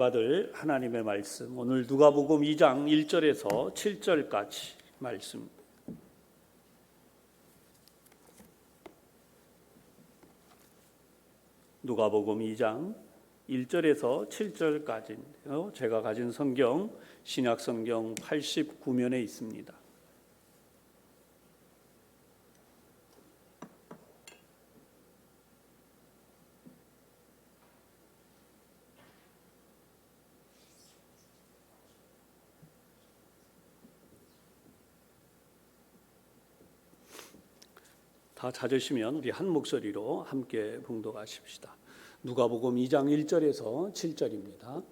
받을 하나님의 말씀, 오늘 누가복음 2장 1절에서 7절까지 말씀. 누가복음 2장 1절에서 7절까지인데요. 제가 가진 성경 신약성경 89면에 있습니다. 다 찾으시면 우리 한 목소리로 함께 봉독하십시다. 누가복음 2장 1절에서 7절입니다.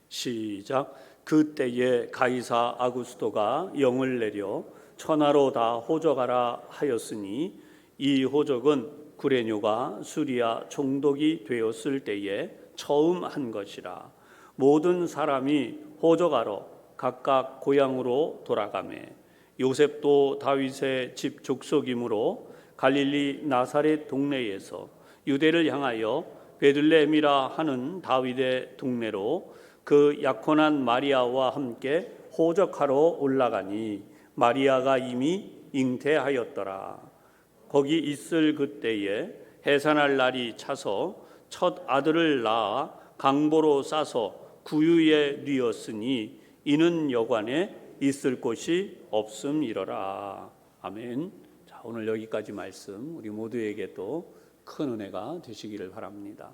시작. 그때에 가이사 아구스토가 영을 내려 천하로 다 호적하라 하였으니 이 호적은 구레뇨가 수리아 총독이 되었을 때에 처음 한 것이라. 모든 사람이 호적하러 각각 고향으로 돌아가매 요셉도 다윗의 집 족속이므로 갈릴리 나사렛 동네에서 유대를 향하여 베들레헴이라 하는 다윗의 동네로 그 약혼한 마리아와 함께 호적하러 올라가니 마리아가 이미 잉태하였더라. 거기 있을 그때에 해산할 날이 차서 첫 아들을 낳아 강보로 싸서 구유에 뉘었으니 이는 여관에 있을 곳이 없음이러라. 아멘. 오늘 여기까지 말씀 우리 모두에게 또 큰 은혜가 되시기를 바랍니다.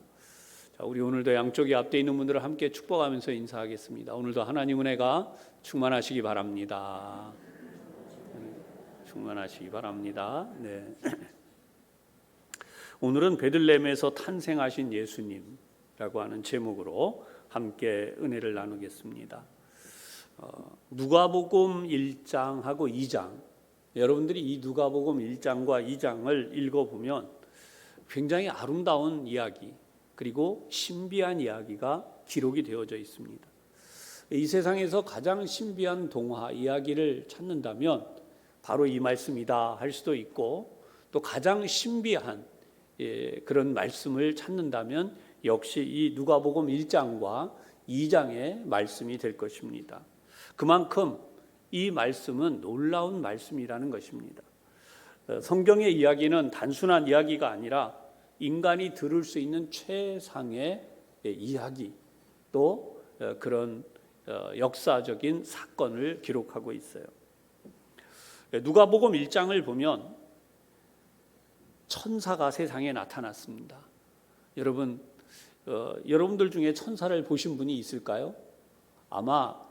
자, 우리 오늘도 양쪽에 앞에 있는 분들을 함께 축복하면서 인사하겠습니다. 오늘도 하나님 은혜가 충만하시기 바랍니다. 충만하시기 바랍니다. 네. 오늘은 베들레헴에서 탄생하신 예수님이라고 하는 제목으로 함께 은혜를 나누겠습니다. 누가복음 1장하고 2장, 여러분들이 이 누가복음 1장과 2장을 읽어보면 굉장히 아름다운 이야기 그리고 신비한 이야기가 기록이 되어져 있습니다. 이 세상에서 가장 신비한 동화 이야기를 찾는다면 바로 이 말씀이다 할 수도 있고, 또 가장 신비한 그런 말씀을 찾는다면 역시 이 누가복음 1장과 2장의 말씀이 될 것입니다. 그만큼 이 말씀은 놀라운 말씀이라는 것입니다. 성경의 이야기는 단순한 이야기가 아니라 인간이 들을 수 있는 최상의 이야기, 또 그런 역사적인 사건을 기록하고 있어요. 누가복음 1장을 보면 천사가 세상에 나타났습니다. 여러분들 중에 천사를 보신 분이 있을까요? 아마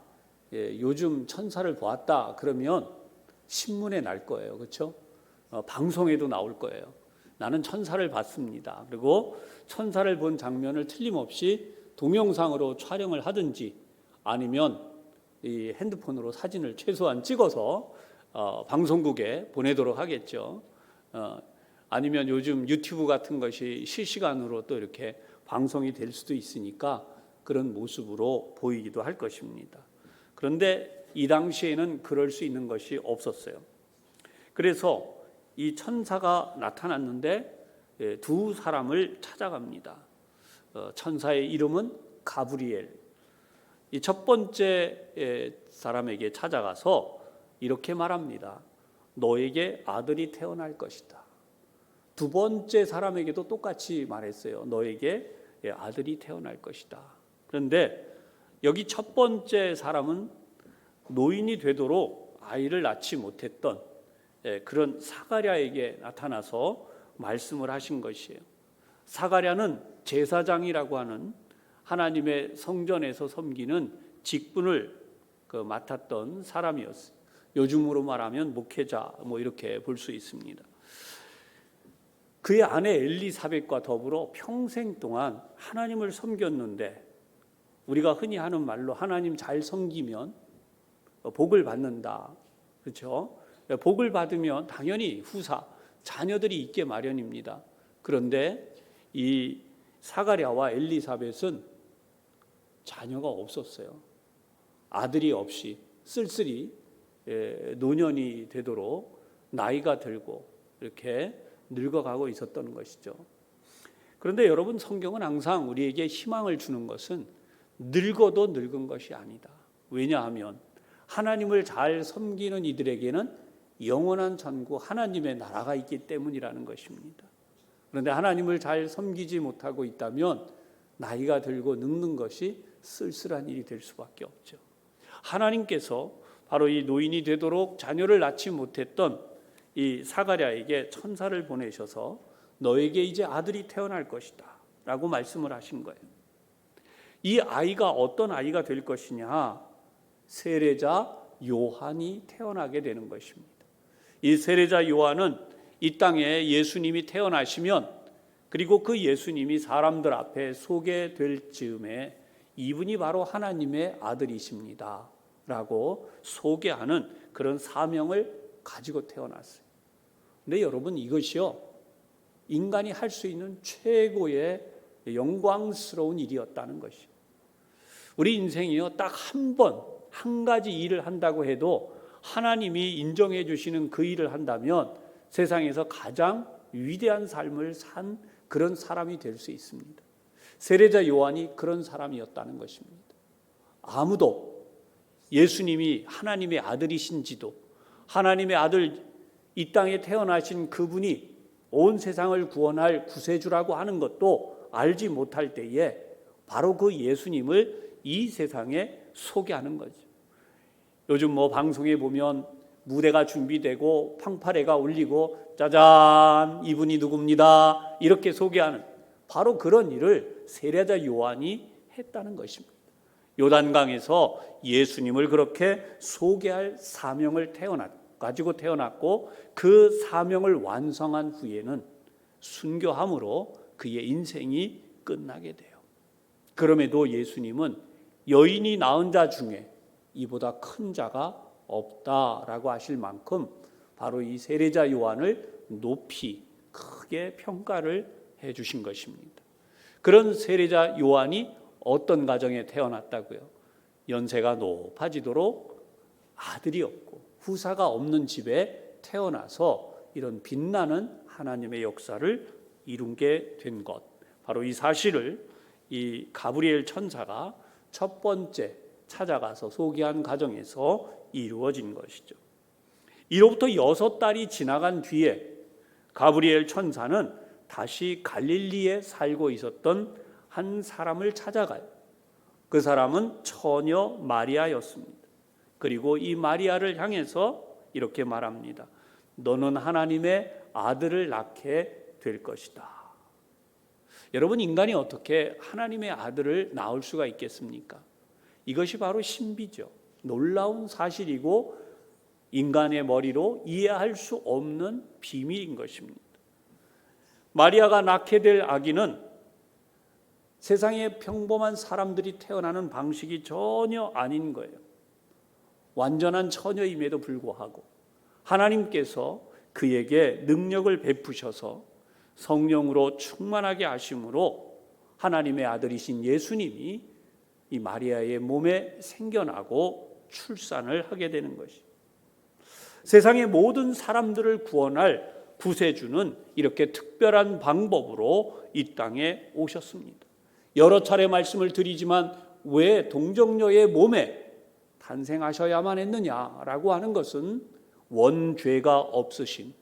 요즘 천사를 보았다 그러면 신문에 날 거예요. 그렇죠? 방송에도 나올 거예요. 나는 천사를 봤습니다. 그리고 천사를 본 장면을 틀림없이 동영상으로 촬영을 하든지 아니면 이 핸드폰으로 사진을 최소한 찍어서 방송국에 보내도록 하겠죠. 아니면 요즘 유튜브 같은 것이 실시간으로 또 이렇게 방송이 될 수도 있으니까 그런 모습으로 보이기도 할 것입니다. 그런데 이 당시에는 그럴 수 있는 것이 없었어요. 그래서 이 천사가 나타났는데 두 사람을 찾아갑니다. 천사의 이름은 가브리엘. 이 첫 번째 사람에게 찾아가서 이렇게 말합니다. 너에게 아들이 태어날 것이다. 두 번째 사람에게도 똑같이 말했어요. 너에게 아들이 태어날 것이다. 그런데 여기 첫 번째 사람은 노인이 되도록 아이를 낳지 못했던 그런 사가랴에게 나타나서 말씀을 하신 것이에요. 사가랴는 제사장이라고 하는 하나님의 성전에서 섬기는 직분을 맡았던 사람이었어요. 요즘으로 말하면 목회자 이렇게 볼 수 있습니다. 그의 아내 엘리사벳과 더불어 평생 동안 하나님을 섬겼는데, 우리가 흔히 하는 말로 하나님 잘 섬기면 복을 받는다. 그렇죠? 복을 받으면 당연히 후사, 자녀들이 있게 마련입니다. 그런데 이 사가랴와 엘리사벳은 자녀가 없었어요. 아들이 없이 쓸쓸히 노년이 되도록 나이가 들고 이렇게 늙어가고 있었던 것이죠. 그런데 여러분, 성경은 항상 우리에게 희망을 주는 것은 늙어도 늙은 것이 아니다. 왜냐하면 하나님을 잘 섬기는 이들에게는 영원한 천국 하나님의 나라가 있기 때문이라는 것입니다. 그런데 하나님을 잘 섬기지 못하고 있다면 나이가 들고 늙는 것이 쓸쓸한 일이 될 수밖에 없죠. 하나님께서 바로 이 노인이 되도록 자녀를 낳지 못했던 이 사가랴에게 천사를 보내셔서 너에게 이제 아들이 태어날 것이다 라고 말씀을 하신 거예요. 이 아이가 어떤 아이가 될 것이냐? 세례자 요한이 태어나게 되는 것입니다. 이 세례자 요한은 이 땅에 예수님이 태어나시면, 그리고 그 예수님이 사람들 앞에 소개될 즈음에 이분이 바로 하나님의 아들이십니다 라고 소개하는 그런 사명을 가지고 태어났어요. 근데 여러분, 이것이요, 인간이 할 수 있는 최고의 영광스러운 일이었다는 것이요. 우리 인생이요, 딱 한 가지 일을 한다고 해도 하나님이 인정해 주시는 그 일을 한다면 세상에서 가장 위대한 삶을 산 그런 사람이 될 수 있습니다. 세례자 요한이 그런 사람이었다는 것입니다. 아무도 예수님이 하나님의 아들이신지도, 하나님의 아들 이 땅에 태어나신 그분이 온 세상을 구원할 구세주라고 하는 것도 알지 못할 때에 바로 그 예수님을 이 세상에 소개하는 거죠. 요즘 방송에 보면 무대가 준비되고 팡파레가 울리고 짜잔 이분이 누굽니다 이렇게 소개하는 바로 그런 일을 세례자 요한이 했다는 것입니다. 요단강에서 예수님을 그렇게 소개할 사명을 가지고 태어났고, 그 사명을 완성한 후에는 순교함으로 그의 인생이 끝나게 돼요. 그럼에도 예수님은 여인이 낳은 자 중에 이보다 큰 자가 없다라고 하실 만큼 바로 이 세례자 요한을 높이 크게 평가를 해 주신 것입니다. 그런 세례자 요한이 어떤 가정에 태어났다고요? 연세가 높아지도록 아들이 없고 후사가 없는 집에 태어나서 이런 빛나는 하나님의 역사를 이루게 된 것, 바로 이 사실을 이 가브리엘 천사가 첫 번째 찾아가서 소개한 과정에서 이루어진 것이죠. 이로부터 6달이 지나간 뒤에 가브리엘 천사는 다시 갈릴리에 살고 있었던 한 사람을 찾아가요. 그 사람은 처녀 마리아였습니다. 그리고 이 마리아를 향해서 이렇게 말합니다. 너는 하나님의 아들을 낳게 될 것이다. 여러분, 인간이 어떻게 하나님의 아들을 낳을 수가 있겠습니까? 이것이 바로 신비죠. 놀라운 사실이고 인간의 머리로 이해할 수 없는 비밀인 것입니다. 마리아가 낳게 될 아기는 세상에 평범한 사람들이 태어나는 방식이 전혀 아닌 거예요. 완전한 처녀임에도 불구하고 하나님께서 그에게 능력을 베푸셔서 성령으로 충만하게 하심으로 하나님의 아들이신 예수님이 이 마리아의 몸에 생겨나고 출산을 하게 되는 것이. 세상의 모든 사람들을 구원할 구세주는 이렇게 특별한 방법으로 이 땅에 오셨습니다. 여러 차례 말씀을 드리지만 왜 동정녀의 몸에 탄생하셔야만 했느냐라고 하는 것은 원죄가 없으신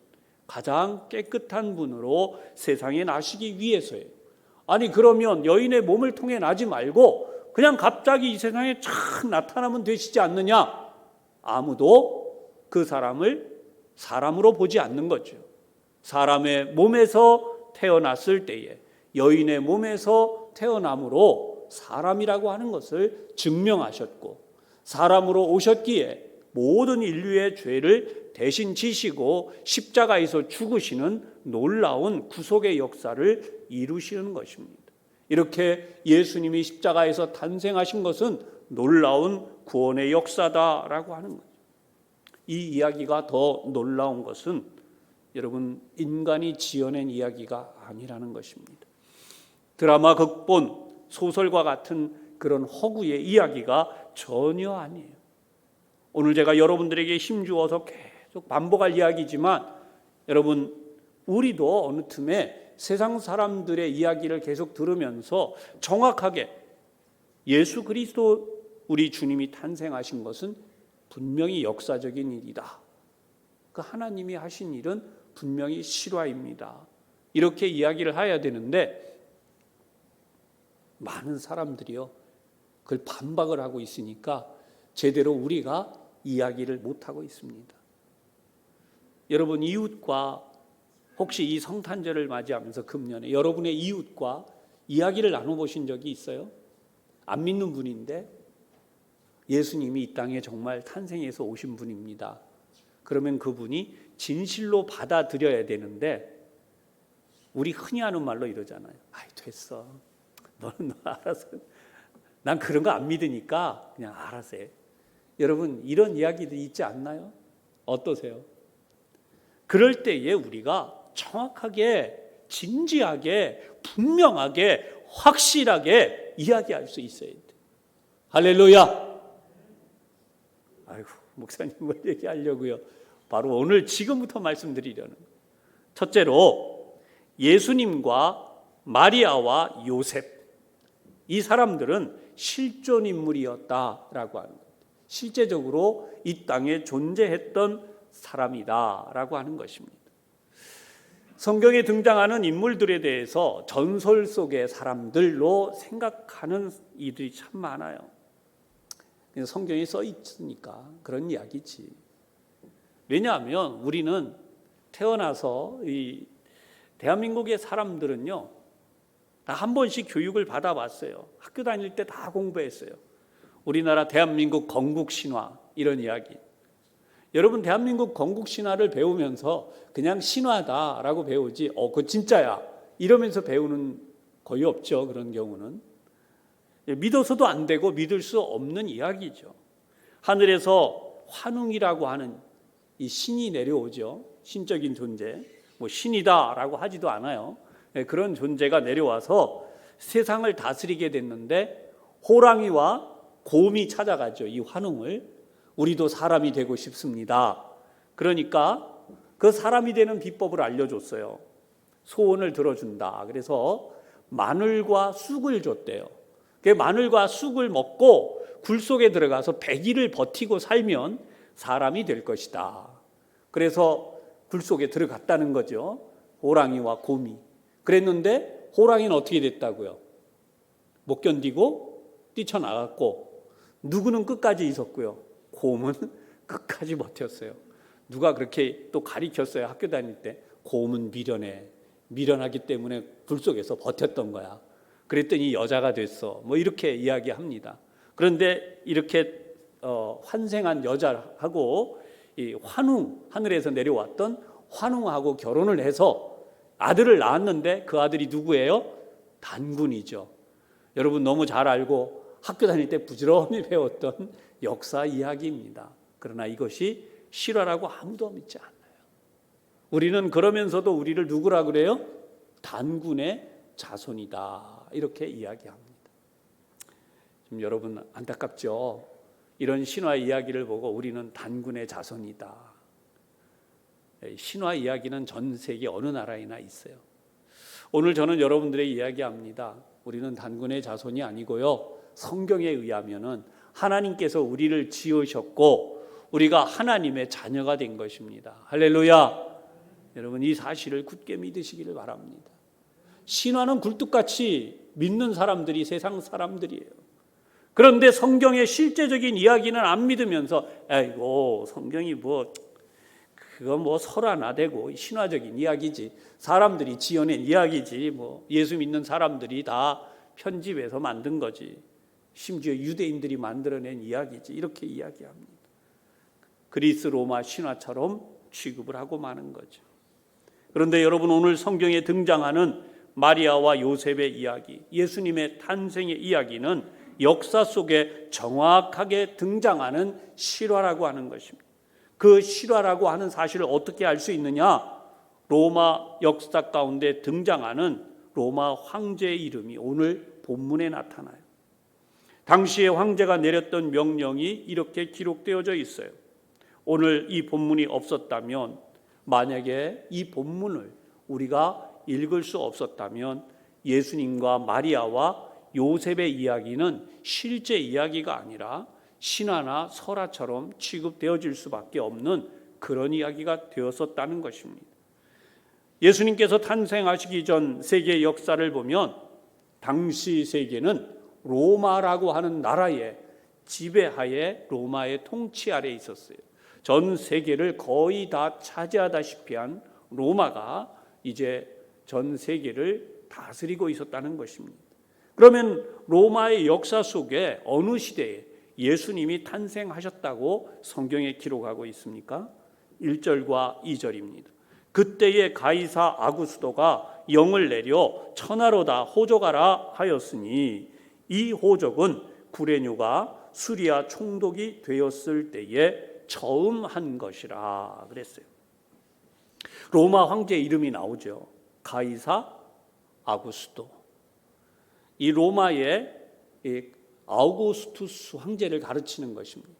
가장 깨끗한 분으로 세상에 나시기 위해서예요. 아니, 그러면 여인의 몸을 통해 나지 말고 그냥 갑자기 이 세상에 촥 나타나면 되시지 않느냐? 아무도 그 사람을 사람으로 보지 않는 거죠. 사람의 몸에서 태어났을 때에 여인의 몸에서 태어남으로 사람이라고 하는 것을 증명하셨고, 사람으로 오셨기에 모든 인류의 죄를 대신 지시고 십자가에서 죽으시는 놀라운 구속의 역사를 이루시는 것입니다. 이렇게 예수님이 십자가에서 탄생하신 것은 놀라운 구원의 역사다라고 하는 거죠. 이 이야기가 더 놀라운 것은 여러분, 인간이 지어낸 이야기가 아니라는 것입니다. 드라마, 극본, 소설과 같은 그런 허구의 이야기가 전혀 아니에요. 오늘 제가 여러분들에게 힘주어서 계속 반복할 이야기지만 여러분, 우리도 어느 틈에 세상 사람들의 이야기를 계속 들으면서 정확하게 예수 그리스도 우리 주님이 탄생하신 것은 분명히 역사적인 일이다. 그 하나님이 하신 일은 분명히 실화입니다. 이렇게 이야기를 해야 되는데 많은 사람들이요, 그걸 반박을 하고 있으니까 제대로 우리가 이야기를 못하고 있습니다. 여러분, 이웃과 혹시 이 성탄절을 맞이하면서 금년에 여러분의 이웃과 이야기를 나눠보신 적이 있어요? 안 믿는 분인데 예수님이 이 땅에 정말 탄생해서 오신 분입니다. 그러면 그분이 진실로 받아들여야 되는데 우리 흔히 하는 말로 이러잖아요. 아이, 됐어. 너는 알아서. 난 그런 거 안 믿으니까 그냥 알아서 해. 여러분, 이런 이야기도 있지 않나요? 어떠세요? 그럴 때에 우리가 정확하게, 진지하게, 분명하게, 확실하게 이야기할 수 있어야 돼. 할렐루야. 아이고, 목사님 뭘 얘기하려고요? 바로 오늘 지금부터 말씀드리려는 거예요. 첫째로 예수님과 마리아와 요셉, 이 사람들은 실존 인물이었다라고 하는 거예요. 실제적으로 이 땅에 존재했던 사람이다라고 하는 것입니다. 성경에 등장하는 인물들에 대해서 전설 속의 사람들로 생각하는 이들이 참 많아요. 성경에 써 있으니까 그런 이야기지. 왜냐하면 우리는 태어나서 이 대한민국의 사람들은요, 다 한 번씩 교육을 받아봤어요. 학교 다닐 때 다 공부했어요. 우리나라 대한민국 건국신화 이런 이야기. 여러분, 대한민국 건국신화를 배우면서 그냥 신화다라고 배우지 그거 진짜야 이러면서 배우는 거의 없죠. 그런 경우는 믿어서도 안 되고 믿을 수 없는 이야기죠. 하늘에서 환웅이라고 하는 이 신이 내려오죠. 신적인 존재, 뭐 신이다라고 하지도 않아요. 그런 존재가 내려와서 세상을 다스리게 됐는데 호랑이와 곰이 찾아가죠. 이 환웅을. 우리도 사람이 되고 싶습니다. 그러니까 그 사람이 되는 비법을 알려줬어요. 소원을 들어준다. 그래서 마늘과 쑥을 줬대요. 그 마늘과 쑥을 먹고 굴 속에 들어가서 100일을 버티고 살면 사람이 될 것이다. 그래서 굴 속에 들어갔다는 거죠. 호랑이와 곰이. 그랬는데 호랑이는 어떻게 됐다고요? 못 견디고 뛰쳐나갔고, 누구는 끝까지 있었고요. 곰은 끝까지 버텼어요. 누가 그렇게 또 가리켰어요. 학교 다닐 때 곰은 미련해. 미련하기 때문에 불 속에서 버텼던 거야. 그랬더니 여자가 됐어. 뭐 이렇게 이야기합니다. 그런데 이렇게 환생한 여자하고 이 환웅, 하늘에서 내려왔던 환웅하고 결혼을 해서 아들을 낳았는데 그 아들이 누구예요? 단군이죠. 여러분 너무 잘 알고 학교 다닐 때 부지런히 배웠던 역사 이야기입니다. 그러나 이것이 실화라고 아무도 믿지 않아요. 우리는 그러면서도 우리를 누구라 그래요? 단군의 자손이다. 이렇게 이야기합니다. 지금 여러분 안타깝죠? 이런 신화 이야기를 보고 우리는 단군의 자손이다. 신화 이야기는 전 세계 어느 나라에나 있어요. 오늘 저는 여러분들의 이야기합니다. 우리는 단군의 자손이 아니고요. 성경에 의하면은 하나님께서 우리를 지으셨고 우리가 하나님의 자녀가 된 것입니다. 할렐루야. 여러분 이 사실을 굳게 믿으시기를 바랍니다. 신화는 굴뚝같이 믿는 사람들이 세상 사람들이에요. 그런데 성경의 실제적인 이야기는 안 믿으면서 아이고 성경이 그건 설화나되고 신화적인 이야기지, 사람들이 지어낸 이야기지, 예수 믿는 사람들이 다 편집해서 만든 거지, 심지어 유대인들이 만들어낸 이야기지, 이렇게 이야기합니다. 그리스 로마 신화처럼 취급을 하고 마는 거죠. 그런데 여러분 오늘 성경에 등장하는 마리아와 요셉의 이야기, 예수님의 탄생의 이야기는 역사 속에 정확하게 등장하는 실화라고 하는 것입니다. 그 실화라고 하는 사실을 어떻게 알 수 있느냐? 로마 역사 가운데 등장하는 로마 황제의 이름이 오늘 본문에 나타나요. 당시에 황제가 내렸던 명령이 이렇게 기록되어져 있어요. 오늘 이 본문이 없었다면, 만약에 이 본문을 우리가 읽을 수 없었다면 예수님과 마리아와 요셉의 이야기는 실제 이야기가 아니라 신화나 설화처럼 취급되어질 수밖에 없는 그런 이야기가 되었었다는 것입니다. 예수님께서 탄생하시기 전 세계 역사를 보면 당시 세계는 로마라고 하는 나라의 지배하에 로마의 통치 아래에 있었어요. 전 세계를 거의 다 차지하다시피 한 로마가 이제 전 세계를 다스리고 있었다는 것입니다. 그러면 로마의 역사 속에 어느 시대에 예수님이 탄생하셨다고 성경에 기록하고 있습니까? 1절과 2절입니다. 그때의 가이사 아구스도가 영을 내려 천하로 다 호족하라 하였으니 이 호족은 구레뇨가 수리아 총독이 되었을 때에 처음 한 것이라 그랬어요. 로마 황제 이름이 나오죠. 가이사 아구스도. 이 로마의 아우구스투스 황제를 가르치는 것입니다.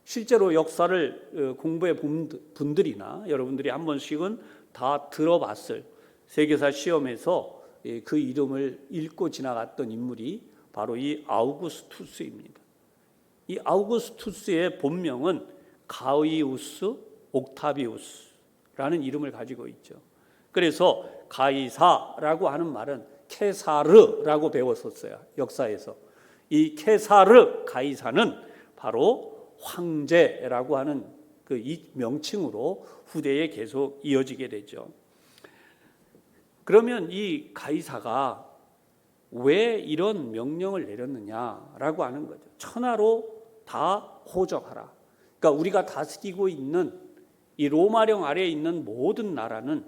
실제로 역사를 공부해 본 분들이나 여러분들이 한 번씩은 다 들어봤을 세계사 시험에서 그 이름을 읽고 지나갔던 인물이 바로 이 아우구스투스입니다. 이 아우구스투스의 본명은 가이우스 옥타비우스라는 이름을 가지고 있죠. 그래서 가이사라고 하는 말은 케사르라고 배웠었어요. 역사에서. 이 케사르 가이사는 바로 황제라고 하는 그 이 명칭으로 후대에 계속 이어지게 되죠. 그러면 이 가이사가 왜 이런 명령을 내렸느냐라고 하는 거죠. 천하로 다 호적하라. 그러니까 우리가 다스리고 있는 이 로마령 아래에 있는 모든 나라는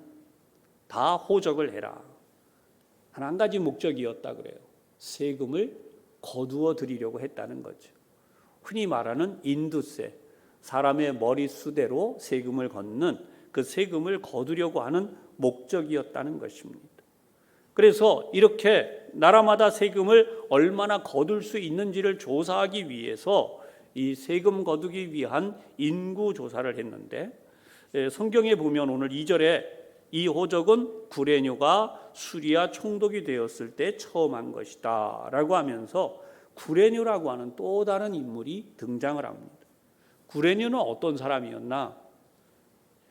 다 호적을 해라. 한 가지 목적이었다 그래요. 세금을 거두어 드리려고 했다는 거죠. 흔히 말하는 인두세, 사람의 머릿수대로 세금을 걷는 그 세금을 거두려고 하는 목적이었다는 것입니다. 그래서 이렇게 나라마다 세금을 얼마나 거둘 수 있는지를 조사하기 위해서 이 세금 거두기 위한 인구 조사를 했는데, 성경에 보면 오늘 2절에 이 호적은 구레뇨가 수리아 총독이 되었을 때 처음 한 것이다 라고 하면서 구레뇨라고 하는 또 다른 인물이 등장을 합니다. 구레뇨는 어떤 사람이었나?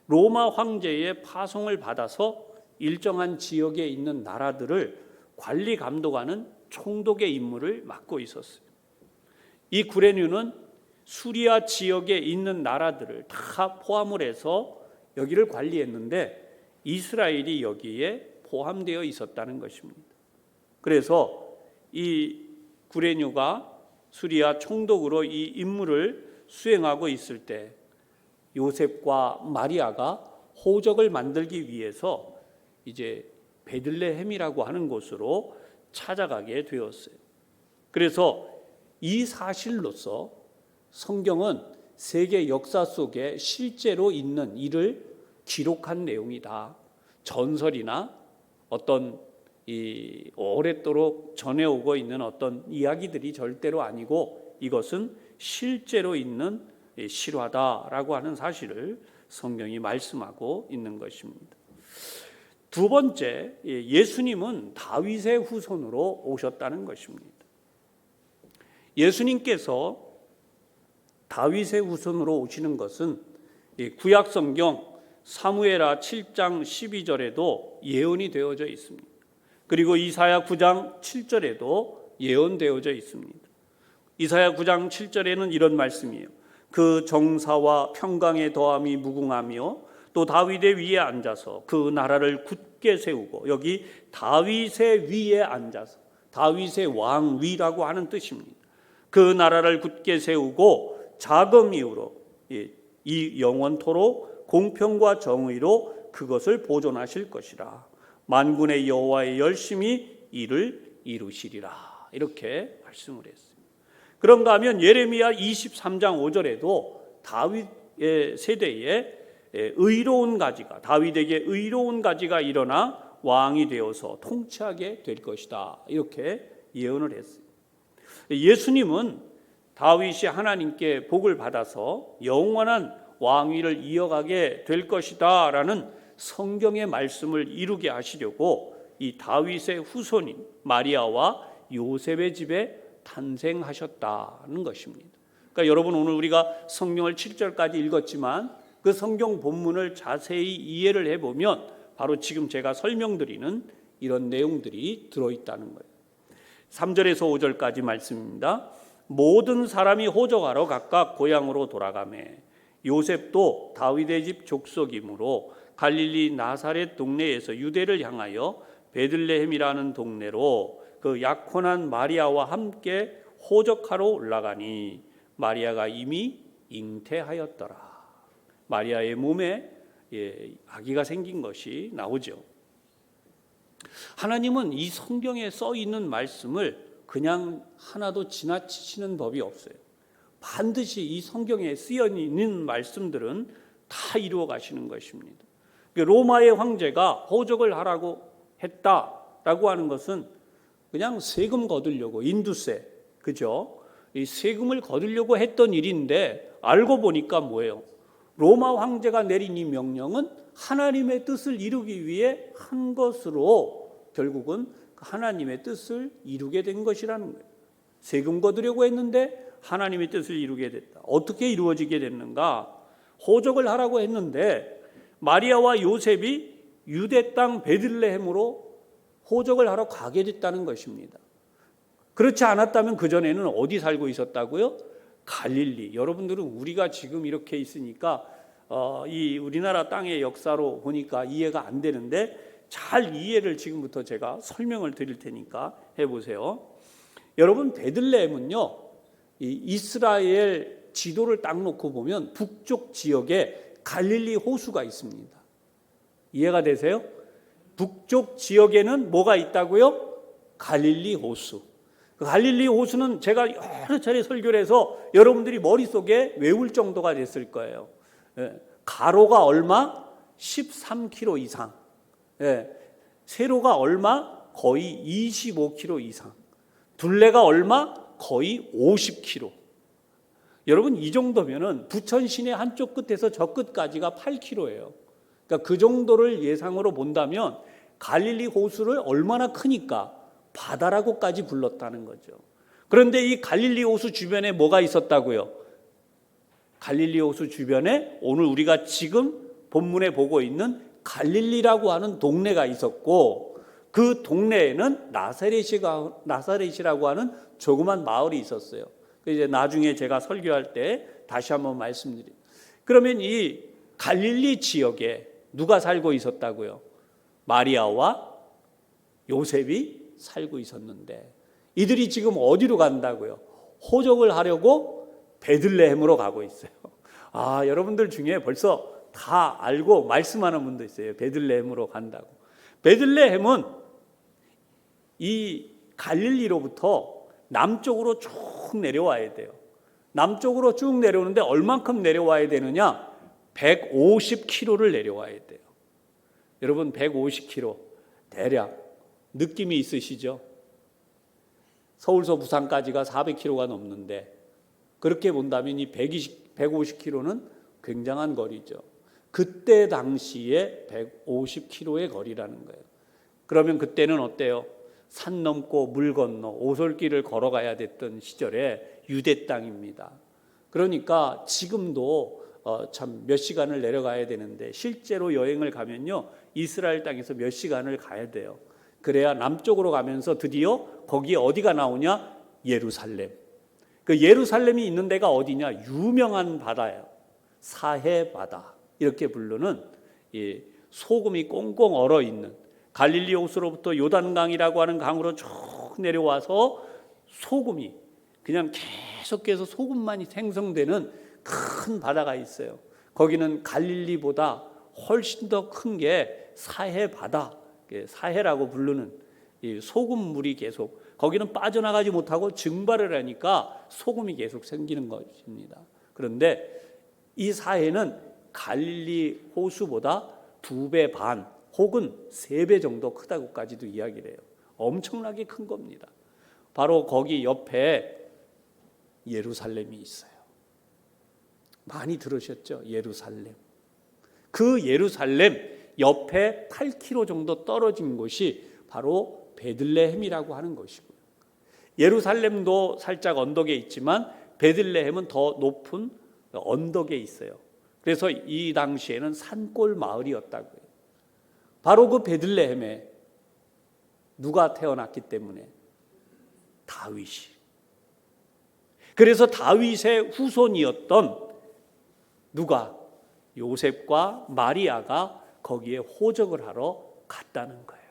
로마 황제의 파송을 받아서 일정한 지역에 있는 나라들을 관리 감독하는 총독의 임무를 맡고 있었어요. 이 구레뇨는 수리아 지역에 있는 나라들을 다 포함을 해서 여기를 관리했는데 이스라엘이 여기에 포함되어 있었다는 것입니다. 그래서 이 구레뇨가 수리아 총독으로 이 임무를 수행하고 있을 때 요셉과 마리아가 호적을 만들기 위해서 이제 베들레헴이라고 하는 곳으로 찾아가게 되었어요. 그래서 이 사실로서 성경은 세계 역사 속에 실제로 있는 일을 기록한 내용이다. 전설이나 어떤 이 오랫도록 전해오고 있는 어떤 이야기들이 절대로 아니고 이것은 실제로 있는 실화다라고 하는 사실을 성경이 말씀하고 있는 것입니다. 두 번째, 예수님은 다윗의 후손으로 오셨다는 것입니다. 예수님께서 다윗의 후손으로 오시는 것은 구약 성경 사무엘하 7장 12절에도 예언이 되어져 있습니다. 그리고 이사야 9장 7절에도 예언되어져 있습니다. 이사야 9장 7절에는 이런 말씀이에요. 그 정사와 평강의 더함이 무궁하며 또 다윗의 위에 앉아서 그 나라를 굳게 세우고, 여기 다윗의 위에 앉아서, 다윗의 왕위라고 하는 뜻입니다. 그 나라를 굳게 세우고 자금 이후로 이 영원토록 공평과 정의로 그것을 보존하실 것이라. 만군의 여호와의 열심히 이를 이루시리라. 이렇게 말씀을 했어요. 그런가 하면 예레미야 23장 5절에도 다윗의 세대에 의로운 가지가, 다윗에게 의로운 가지가 일어나 왕이 되어서 통치하게 될 것이다. 이렇게 예언을 했어요. 예수님은 다윗이 하나님께 복을 받아서 영원한 왕위를 이어가게 될 것이다 라는 성경의 말씀을 이루게 하시려고 이 다윗의 후손인 마리아와 요셉의 집에 탄생하셨다는 것입니다. 그러니까 여러분, 오늘 우리가 성경을 7절까지 읽었지만 그 성경 본문을 자세히 이해를 해보면 바로 지금 제가 설명드리는 이런 내용들이 들어있다는 거예요. 3절에서 5절까지 말씀입니다. 모든 사람이 호적하러 각각 고향으로 돌아가매 요셉도 다윗의 집 족속이므로 갈릴리 나사렛 동네에서 유대를 향하여 베들레헴이라는 동네로 그 약혼한 마리아와 함께 호적하러 올라가니 마리아가 이미 잉태하였더라. 마리아의 몸에 아기가 생긴 것이 나오죠. 하나님은 이 성경에 써 있는 말씀을 그냥 하나도 지나치시는 법이 없어요. 반드시 이 성경에 쓰여 있는 말씀들은 다 이루어 가시는 것입니다. 로마의 황제가 호적을 하라고 했다라고 하는 것은 그냥 세금 거두려고, 인두세, 그죠? 이 세금을 거두려고 했던 일인데 알고 보니까 뭐예요? 로마 황제가 내린 이 명령은 하나님의 뜻을 이루기 위해 한 것으로 결국은 하나님의 뜻을 이루게 된 것이라는 거예요. 세금 거두려고 했는데 하나님의 뜻을 이루게 됐다. 어떻게 이루어지게 됐는가? 호적을 하라고 했는데 마리아와 요셉이 유대 땅 베들레헴으로 호적을 하러 가게 됐다는 것입니다. 그렇지 않았다면 그전에는 어디 살고 있었다고요? 갈릴리. 여러분들은 우리가 지금 이렇게 있으니까 이 우리나라 땅의 역사로 보니까 이해가 안 되는데 잘 이해를 지금부터 제가 설명을 드릴 테니까 해보세요. 여러분, 베들레헴은요, 이 이스라엘 지도를 딱 놓고 보면 북쪽 지역에 갈릴리 호수가 있습니다. 이해가 되세요? 북쪽 지역에는 뭐가 있다고요? 갈릴리 호수. 그 갈릴리 호수는 제가 여러 차례 설교를 해서 여러분들이 머릿속에 외울 정도가 됐을 거예요. 가로가 얼마? 13km 이상. 세로가 얼마? 거의 25km 이상. 둘레가 얼마? 거의 50km. 여러분, 이 정도면은 부천 시내 한쪽 끝에서 저 끝까지가 8km예요. 그러니까 그 정도를 예상으로 본다면 갈릴리 호수를 얼마나 크니까 바다라고까지 불렀다는 거죠. 그런데 이 갈릴리 호수 주변에 뭐가 있었다고요? 갈릴리 호수 주변에 오늘 우리가 지금 본문에 보고 있는 갈릴리라고 하는 동네가 있었고, 그 동네에는 나사렛이라고 하는 조그만 마을이 있었어요. 이제 나중에 제가 설교할 때 다시 한번 말씀드립니다. 그러면 이 갈릴리 지역에 누가 살고 있었다고요? 마리아와 요셉이 살고 있었는데 이들이 지금 어디로 간다고요? 호적을 하려고 베들레헴으로 가고 있어요. 여러분들 중에 벌써 다 알고 말씀하는 분도 있어요. 베들레헴으로 간다고. 베들레헴은 이 갈릴리로부터 남쪽으로 쭉 내려와야 돼요. 남쪽으로 쭉 내려오는데 얼만큼 내려와야 되느냐? 150km를 내려와야 돼요. 여러분, 150km 대략 느낌이 있으시죠? 서울서 부산까지가 400km가 넘는데 그렇게 본다면 이 150km는 굉장한 거리죠. 그때 당시에 150km의 거리라는 거예요. 그러면 그때는 어때요? 산 넘고 물 건너 오솔길을 걸어가야 됐던 시절에 유대 땅입니다. 그러니까 지금도 참 몇 시간을 내려가야 되는데 실제로 여행을 가면요, 이스라엘 땅에서 몇 시간을 가야 돼요. 그래야 남쪽으로 가면서 드디어 거기에 어디가 나오냐? 예루살렘. 그 예루살렘이 있는 데가 어디냐? 유명한 바다예요. 사해 바다, 이렇게 부르는 소금이 꽁꽁 얼어 있는 갈릴리 호수로부터 요단강이라고 하는 강으로 쭉 내려와서 소금이 그냥 계속해서 소금만이 생성되는 큰 바다가 있어요. 거기는 갈릴리보다 훨씬 더 큰 게 사해 바다, 사해라고 부르는 이 소금물이 계속 거기는 빠져나가지 못하고 증발을 하니까 소금이 계속 생기는 것입니다. 그런데 이 사해는 갈릴리 호수보다 2배 반 혹은 3배 정도 크다고까지도 이야기를 해요. 엄청나게 큰 겁니다. 바로 거기 옆에 예루살렘이 있어요. 많이 들으셨죠? 예루살렘. 그 예루살렘 옆에 8km 정도 떨어진 곳이 바로 베들레헴이라고 하는 것이고요. 예루살렘도 살짝 언덕에 있지만 베들레헴은 더 높은 언덕에 있어요. 그래서 이 당시에는 산골 마을이었다고요. 바로 그 베들레헴에 누가 태어났기 때문에? 다윗이. 그래서 다윗의 후손이었던 누가? 요셉과 마리아가 거기에 호적을 하러 갔다는 거예요.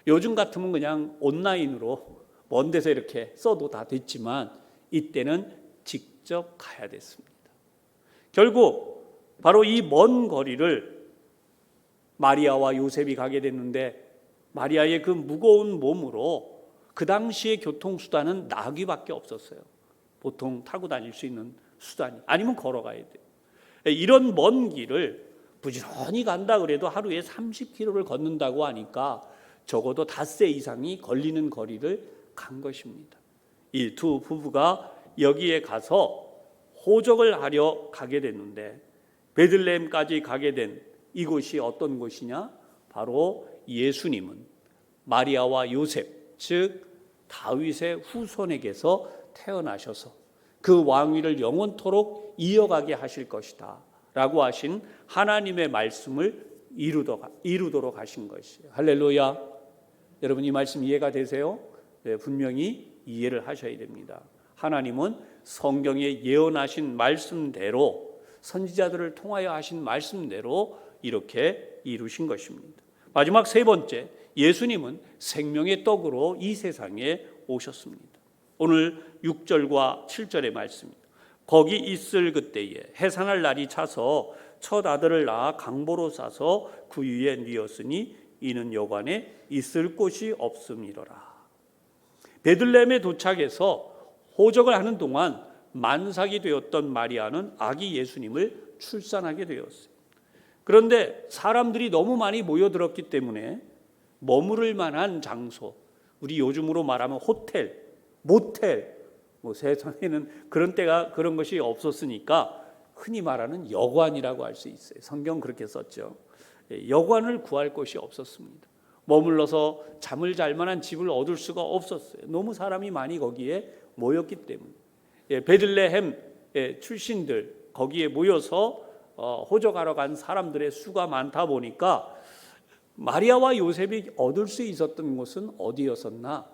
요즘 같으면 그냥 온라인으로 먼 데서 이렇게 써도 다 됐지만 이때는 직접 가야 됐습니다. 결국 바로 이 먼 거리를 마리아와 요셉이 가게 됐는데 마리아의 그 무거운 몸으로 그 당시의 교통수단은 나귀밖에 없었어요. 보통 타고 다닐 수 있는 수단이 아니면 걸어가야 돼요. 이런 먼 길을 부지런히 간다 그래도 하루에 30km를 걷는다고 하니까 적어도 닷새 이상이 걸리는 거리를 간 것입니다. 이 두 부부가 여기에 가서 호적을 하려 가게 됐는데 베들레헴까지 가게 된 이곳이 어떤 곳이냐? 바로 예수님은 마리아와 요셉, 즉 다윗의 후손에게서 태어나셔서 그 왕위를 영원토록 이어가게 하실 것이다 라고 하신 하나님의 말씀을 이루도록 하신 것이에요. 할렐루야. 여러분 이 말씀 이해가 되세요? 네, 분명히 이해를 하셔야 됩니다. 하나님은 성경에 예언하신 말씀대로 선지자들을 통하여 하신 말씀대로 이렇게 이루신 것입니다. 마지막 세 번째, 예수님은 생명의 떡으로 이 세상에 오셨습니다. 오늘 6절과 7절의 말씀입니다. 거기 있을 그때에 해산할 날이 차서 첫 아들을 낳아 강보로 싸서 구유에 뉘었으니 이는 여관에 있을 곳이 없음이로라. 베들레헴에 도착해서 호적을 하는 동안 만삭이 되었던 마리아는 아기 예수님을 출산하게 되었어요. 그런데 사람들이 너무 많이 모여들었기 때문에 머무를 만한 장소, 우리 요즘으로 말하면 호텔, 모텔, 세상에는 그런 것이 없었으니까 흔히 말하는 여관이라고 할 수 있어요. 성경 그렇게 썼죠. 여관을 구할 곳이 없었습니다. 머물러서 잠을 잘 만한 집을 얻을 수가 없었어요. 너무 사람이 많이 거기에 모였기 때문에. 베들레헴 출신들 거기에 모여서 호적하러 간 사람들의 수가 많다 보니까 마리아와 요셉이 얻을 수 있었던 곳은 어디였었나?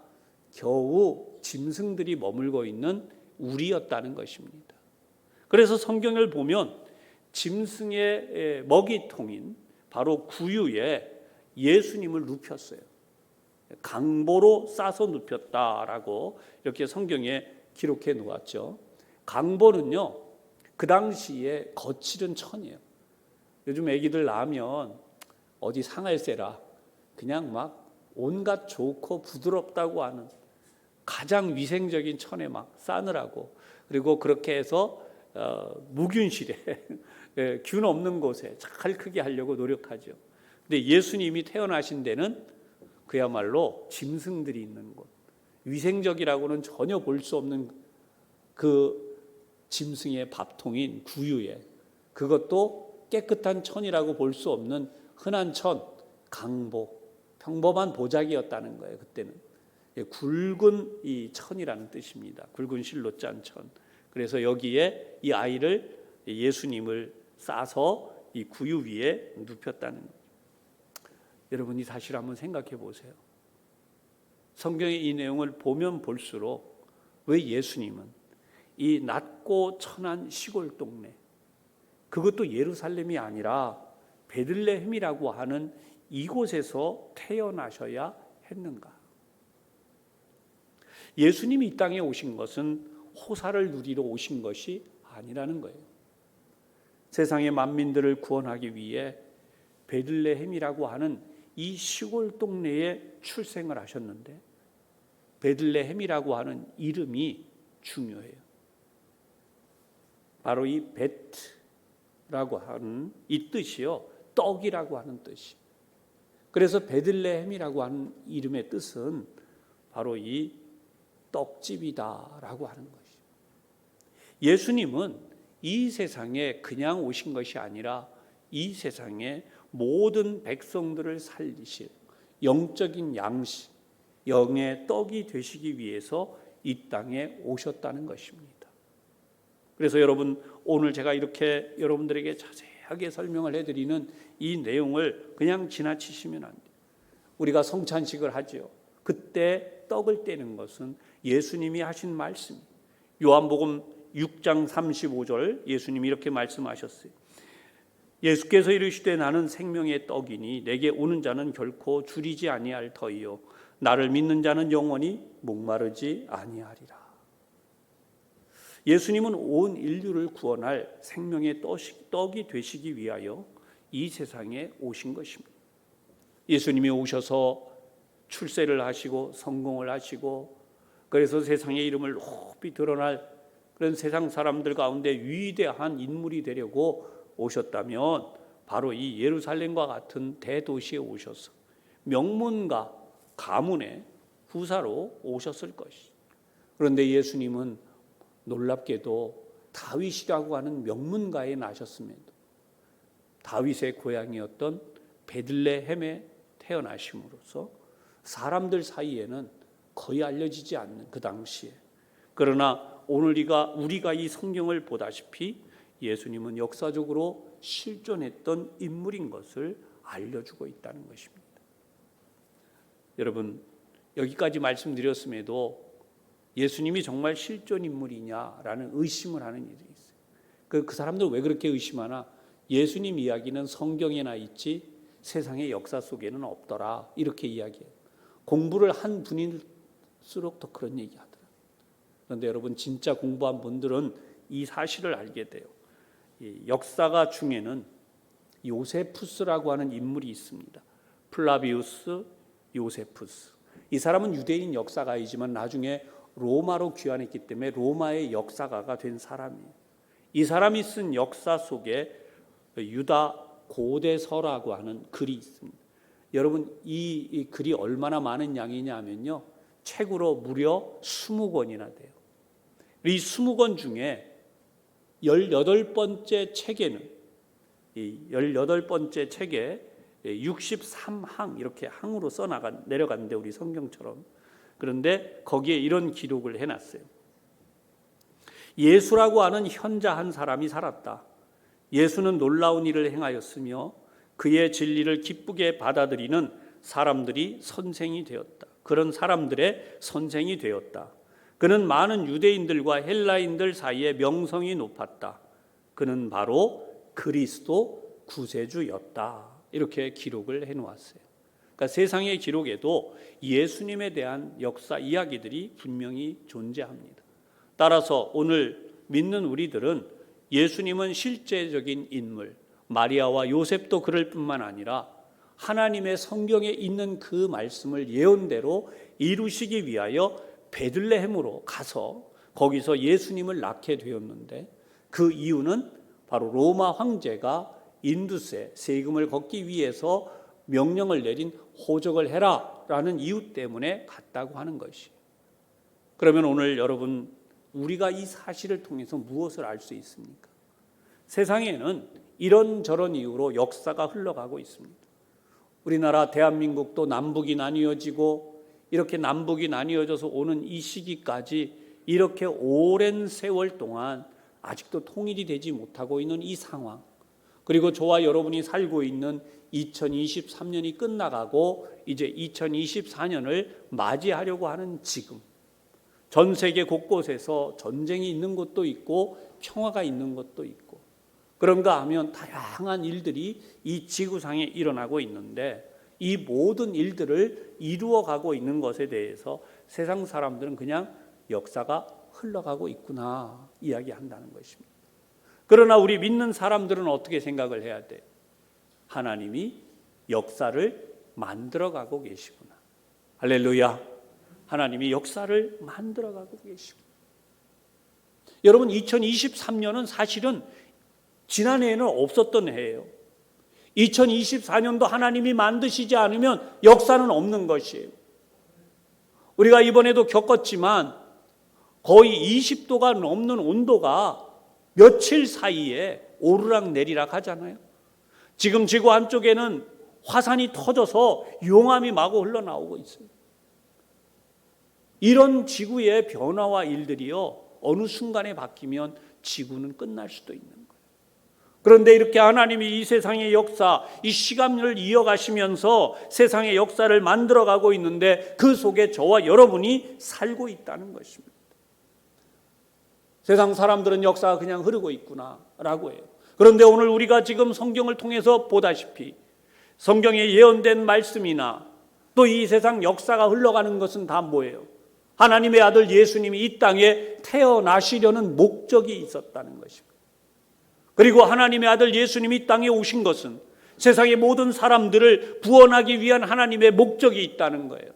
겨우 짐승들이 머물고 있는 우리였다는 것입니다. 그래서 성경을 보면 짐승의 먹이통인 바로 구유에 예수님을 눕혔어요. 강보로 싸서 눕혔다라고 이렇게 성경에 기록해 놓았죠. 강보는요, 그 당시에 거칠은 천이에요. 요즘 애기들 낳으면 어디 상할세라 그냥 막 온갖 좋고 부드럽다고 하는 가장 위생적인 천에 막 싸느라고, 그리고 그렇게 해서 무균실에 균 없는 곳에 잘 크게 하려고 노력하죠. 근데 예수님이 태어나신 데는 그야말로 짐승들이 있는 곳, 위생적이라고는 전혀 볼 수 없는 그 짐승의 밥통인 구유에, 그것도 깨끗한 천이라고 볼 수 없는 흔한 천, 강보, 평범한 보자기였다는 거예요. 그때는 굵은 이 천이라는 뜻입니다. 굵은 실로 짠 천. 그래서 여기에 이 아이를, 예수님을 싸서 이 구유 위에 눕혔다는 거예요. 여러분이 사실 한번 생각해 보세요. 성경의 이 내용을 보면 볼수록 왜 예수님은 이 낮고 천한 시골 동네, 그것도 예루살렘이 아니라 베들레헴이라고 하는 이곳에서 태어나셔야 했는가? 예수님이 이 땅에 오신 것은 호사를 누리러 오신 것이 아니라는 거예요. 세상의 만민들을 구원하기 위해 베들레헴이라고 하는 이 시골 동네에 출생을 하셨는데, 베들레헴이라고 하는 이름이 중요해요. 바로 이 베트라고 하는 이 뜻이요, 떡이라고 하는 뜻이. 그래서 베들레헴이라고 하는 이름의 뜻은 바로 이 떡집이다라고 하는 것이죠. 예수님은 이 세상에 그냥 오신 것이 아니라 이 세상에 모든 백성들을 살리실 영적인 양식, 영의 떡이 되시기 위해서 이 땅에 오셨다는 것입니다. 그래서 여러분, 오늘 제가 이렇게 여러분들에게 자세하게 설명을 해드리는 이 내용을 그냥 지나치시면 안 돼요. 우리가 성찬식을 하죠. 그때 떡을 떼는 것은 예수님이 하신 말씀이에요. 요한복음 6장 35절 예수님이 이렇게 말씀하셨어요. 예수께서 이르시되 나는 생명의 떡이니 내게 오는 자는 결코 줄이지 아니할 터이요 나를 믿는 자는 영원히 목마르지 아니하리라. 예수님은 온 인류를 구원할 생명의 떡이 되시기 위하여 이 세상에 오신 것입니다. 예수님이 오셔서 출세를 하시고 성공을 하시고 그래서 세상의 이름을 높이 드러날 그런 세상 사람들 가운데 위대한 인물이 되려고 오셨다면 바로 이 예루살렘과 같은 대도시에 오셔서 명문가 가문의 후사로 오셨을 것이죠. 그런데 예수님은 놀랍게도 다윗이라고 하는 명문가에 나셨음에도 다윗의 고향이었던 베들레헴에 태어나심으로써 사람들 사이에는 거의 알려지지 않는 그 당시에, 그러나 오늘 우리가 이 성경을 보다시피 예수님은 역사적으로 실존했던 인물인 것을 알려주고 있다는 것입니다. 여러분, 여기까지 말씀드렸음에도 예수님이 정말 실존 인물이냐라는 의심을 하는 일이 있어요. 그 사람들 왜 그렇게 의심하나? 예수님 이야기는 성경에나 있지 세상의 역사 속에는 없더라, 이렇게 이야기해요. 공부를 한 분일수록 더 그런 얘기하더라. 그런데 여러분, 진짜 공부한 분들은 이 사실을 알게 돼요. 역사가 중에는 요세푸스라고 하는 인물이 있습니다. 플라비우스 요세푸스. 이 사람은 유대인 역사가이지만 나중에 로마로 귀환했기 때문에 로마의 역사가가 된 사람이에요. 이 사람이 쓴 역사 속에 유다 고대서라고 하는 글이 있습니다. 여러분, 이 글이 얼마나 많은 양이냐면요, 책으로 무려 20권이나 돼요. 이 20권 중에 18번째 책에는, 이 18번째 책에 63항 이렇게 항으로 내려갔는데 우리 성경처럼, 그런데 거기에 이런 기록을 해놨어요. 예수라고 하는 현자 한 사람이 살았다. 예수는 놀라운 일을 행하였으며 그의 진리를 기쁘게 받아들이는 사람들이 선생이 되었다. 그런 사람들의 선생이 되었다. 그는 많은 유대인들과 헬라인들 사이에 명성이 높았다. 그는 바로 그리스도 구세주였다. 이렇게 기록을 해놓았어요. 그러니까 세상의 기록에도 예수님에 대한 역사 이야기들이 분명히 존재합니다. 따라서 오늘 믿는 우리들은 예수님은 실제적인 인물, 마리아와 요셉도 그럴 뿐만 아니라 하나님의 성경에 있는 그 말씀을 예언대로 이루시기 위하여 베들레헴으로 가서 거기서 예수님을 낳게 되었는데, 그 이유는 바로 로마 황제가 인두세, 세금을 걷기 위해서 명령을 내린 호적을 해라라는 이유 때문에 갔다고 하는 것이. 그러면 오늘 여러분, 우리가 이 사실을 통해서 무엇을 알 수 있습니까? 세상에는 이런저런 이유로 역사가 흘러가고 있습니다. 우리나라 대한민국도 남북이 나뉘어지고 이렇게 남북이 나뉘어져서 오는 이 시기까지 이렇게 오랜 세월 동안 아직도 통일이 되지 못하고 있는 이 상황, 그리고 저와 여러분이 살고 있는 2023년이 끝나가고 이제 2024년을 맞이하려고 하는 지금, 전 세계 곳곳에서 전쟁이 있는 곳도 있고 평화가 있는 곳도 있고, 그런가 하면 다양한 일들이 이 지구상에 일어나고 있는데, 이 모든 일들을 이루어가고 있는 것에 대해서 세상 사람들은 그냥 역사가 흘러가고 있구나 이야기한다는 것입니다. 그러나 우리 믿는 사람들은 어떻게 생각을 해야 돼? 하나님이 역사를 만들어가고 계시구나. 할렐루야. 하나님이 역사를 만들어가고 계시구나. 여러분, 2023년은 사실은 지난해에는 없었던 해예요. 2024년도 하나님이 만드시지 않으면 역사는 없는 것이에요. 우리가 이번에도 겪었지만 거의 20도가 넘는 온도가 며칠 사이에 오르락 내리락 하잖아요. 지금 지구 한쪽에는 화산이 터져서 용암이 마구 흘러나오고 있어요. 이런 지구의 변화와 일들이요, 어느 순간에 바뀌면 지구는 끝날 수도 있는 거예요. 그런데 이렇게 하나님이 이 세상의 역사, 이 시간을 이어가시면서 세상의 역사를 만들어가고 있는데 그 속에 저와 여러분이 살고 있다는 것입니다. 세상 사람들은 역사가 그냥 흐르고 있구나라고 해요. 그런데 오늘 우리가 지금 성경을 통해서 보다시피 성경에 예언된 말씀이나 또 이 세상 역사가 흘러가는 것은 다 뭐예요? 하나님의 아들 예수님이 이 땅에 태어나시려는 목적이 있었다는 것입니다. 그리고 하나님의 아들 예수님이 이 땅에 오신 것은 세상의 모든 사람들을 구원하기 위한 하나님의 목적이 있다는 거예요.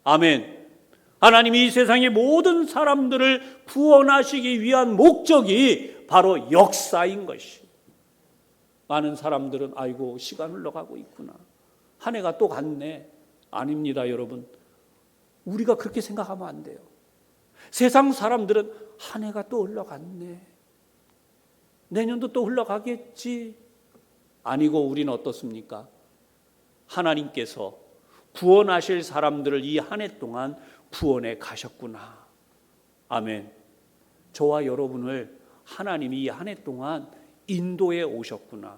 아멘. 하나님이 이 세상의 모든 사람들을 구원하시기 위한 목적이 바로 역사인 것이. 많은 사람들은 아이고 시간 흘러가고 있구나, 한 해가 또 갔네. 아닙니다, 여러분. 우리가 그렇게 생각하면 안 돼요. 세상 사람들은 한 해가 또 흘러갔네, 내년도 또 흘러가겠지. 아니고 우리는 어떻습니까? 하나님께서 구원하실 사람들을 이 한 해 동안 구원해 가셨구나. 아멘. 저와 여러분을 하나님이 이 한 해 동안 인도해 오셨구나.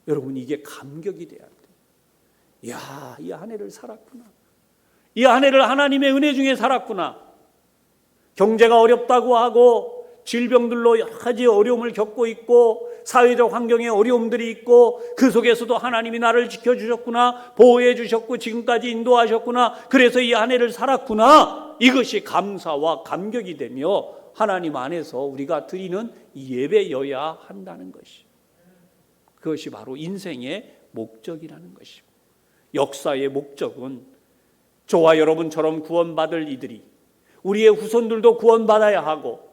여러분, 이게 감격이 돼야 돼요. 이야, 이 한 해를 살았구나. 이 한 해를 하나님의 은혜 중에 살았구나. 경제가 어렵다고 하고 질병들로 여러 가지 어려움을 겪고 있고 사회적 환경에 어려움들이 있고 그 속에서도 하나님이 나를 지켜주셨구나, 보호해 주셨고 지금까지 인도하셨구나, 그래서 이 한 해를 살았구나. 이것이 감사와 감격이 되며 하나님 안에서 우리가 드리는 예배여야 한다는 것이, 그것이 바로 인생의 목적이라는 것입니다. 역사의 목적은 저와 여러분처럼 구원받을 이들이, 우리의 후손들도 구원받아야 하고,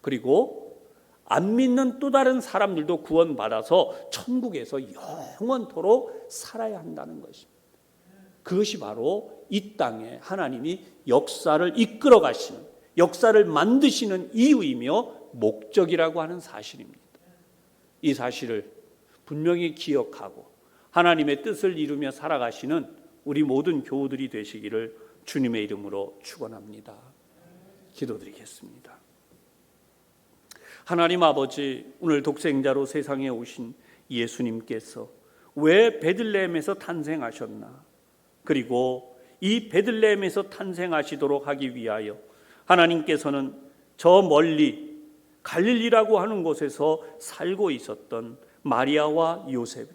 그리고 안 믿는 또 다른 사람들도 구원받아서 천국에서 영원토록 살아야 한다는 것입니다. 그것이 바로 이 땅에 하나님이 역사를 이끌어 가시는, 역사를 만드시는 이유이며 목적이라고 하는 사실입니다. 이 사실을 분명히 기억하고 하나님의 뜻을 이루며 살아가시는 우리 모든 교우들이 되시기를 주님의 이름으로 축원합니다. 기도드리겠습니다. 하나님 아버지, 오늘 독생자로 세상에 오신 예수님께서 왜 베들레헴에서 탄생하셨나, 그리고 이 베들레헴에서 탄생하시도록 하기 위하여 하나님께서는 저 멀리 갈릴리라고 하는 곳에서 살고 있었던 마리아와 요셉은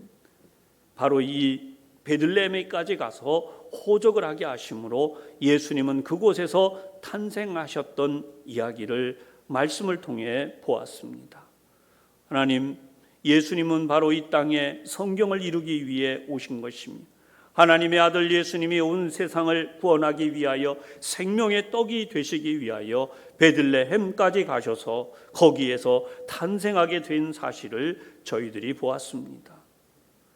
바로 이 베들레헴에까지 가서 호적을 하게 하심으로 예수님은 그곳에서 탄생하셨던 이야기를 말씀을 통해 보았습니다. 하나님, 예수님은 바로 이 땅에 성경을 이루기 위해 오신 것입니다. 하나님의 아들 예수님이 온 세상을 구원하기 위하여 생명의 떡이 되시기 위하여 베들레헴까지 가셔서 거기에서 탄생하게 된 사실을 저희들이 보았습니다.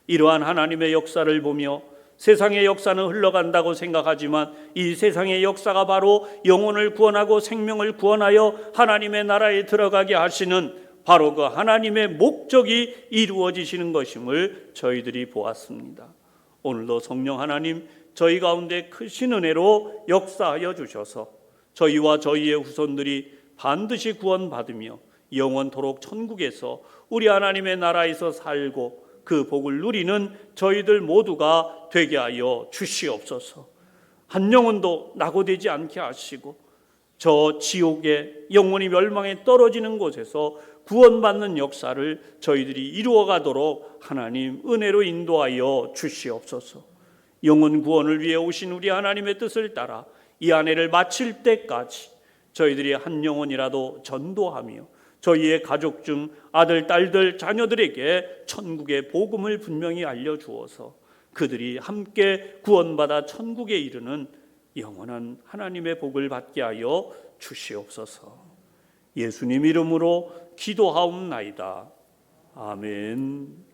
이러한 하나님의 역사를 보며 세상의 역사는 흘러간다고 생각하지만 이 세상의 역사가 바로 영혼을 구원하고 생명을 구원하여 하나님의 나라에 들어가게 하시는 바로 그 하나님의 목적이 이루어지시는 것임을 저희들이 보았습니다. 오늘도 성령 하나님, 저희 가운데 크신 은혜로 역사하여 주셔서 저희와 저희의 후손들이 반드시 구원받으며 영원토록 천국에서 우리 하나님의 나라에서 살고 그 복을 누리는 저희들 모두가 되게 하여 주시옵소서. 한 영혼도 낙오되지 않게 하시고 저 지옥에 영원히 멸망에 떨어지는 곳에서 구원받는 역사를 저희들이 이루어가도록 하나님 은혜로 인도하여 주시옵소서. 영혼 구원을 위해 오신 우리 하나님의 뜻을 따라 이 한 해를 마칠 때까지 저희들이 한 영혼이라도 전도하며 저희의 가족 중 아들, 딸들, 자녀들에게 천국의 복음을 분명히 알려주어서 그들이 함께 구원받아 천국에 이르는 영원한 하나님의 복을 받게 하여 주시옵소서. 예수님 이름으로 기도하옵나이다. 아멘.